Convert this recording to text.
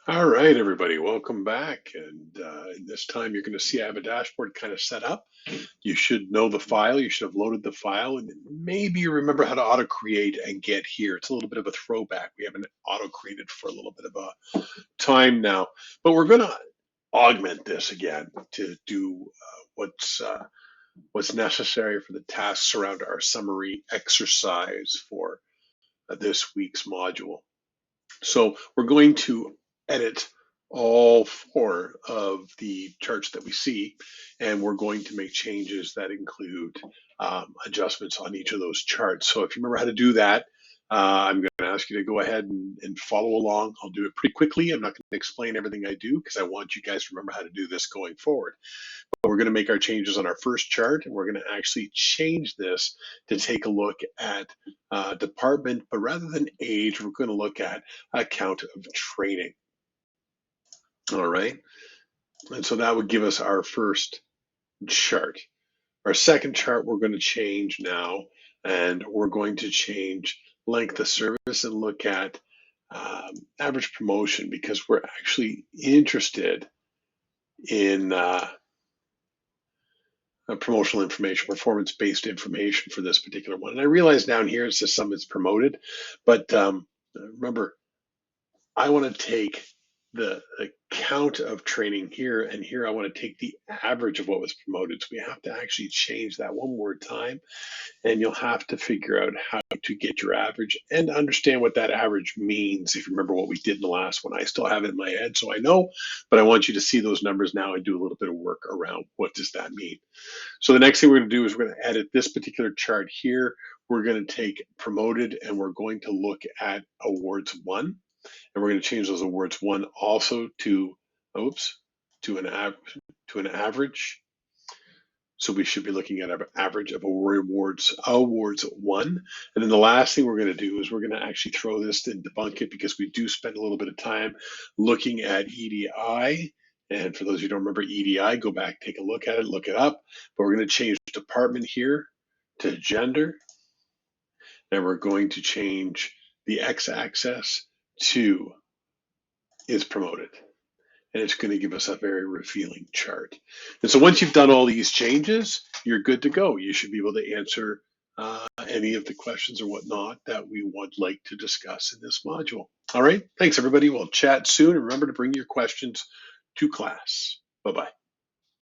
All right, everybody, welcome back. And this time you're going to see I have a dashboard kind of set up. You should know the file. You should have loaded the file, and maybe you remember how to auto create and get here. It's a little bit of a throwback. We haven't auto created for a little bit of a time now, but we're going to augment this again to do what's necessary for the tasks around our summary exercise for this week's module. So we're going to edit all four of the charts that we see, and we're going to make changes that include adjustments on each of those charts. So if you remember how to do that, I'm going to ask you to go ahead and follow along. I'll do it pretty quickly. I'm not going to explain everything I do because I want you guys to remember how to do this going forward. But we're going to make our changes on our first chart, and we're going to actually change this to take a look at department, but rather than age, we're going to look at count of training. All right. And so that would give us our first chart. Our second chart, we're going to change now, and we're going to change length of service and look at average promotion because we're actually interested in promotional information, performance-based information for this particular one. And I realize down here it says some is promoted, but remember, I want to take the count of training here, and here I want to take the average of what was promoted. So we have to actually change that one more time, and you'll have to figure out how to get your average and understand what that average means. If you remember what we did in the last one, I still have it in my head, so I know, but I want you to see those numbers now and do a little bit of work around what does that mean. So the next thing we're going to do is we're going to edit this particular chart here. We're going to take promoted and we're going to look at awards one. And we're going to change those awards one also to, to an average. So we should be looking at an average of awards one. And then the last thing we're going to do is we're going to actually throw this and debunk it because we do spend a little bit of time looking at EDI. And for those who don't remember EDI, go back, take a look at it, look it up. But we're going to change department here to gender. And we're going to change the x-axis to is promoted. And it's going to give us a very revealing chart. And so once you've done all these changes, you're good to go. You should be able to answer any of the questions or whatnot that we would like to discuss in this module. All right, thanks everybody. We'll chat soon. And remember to bring your questions to class. Bye-bye.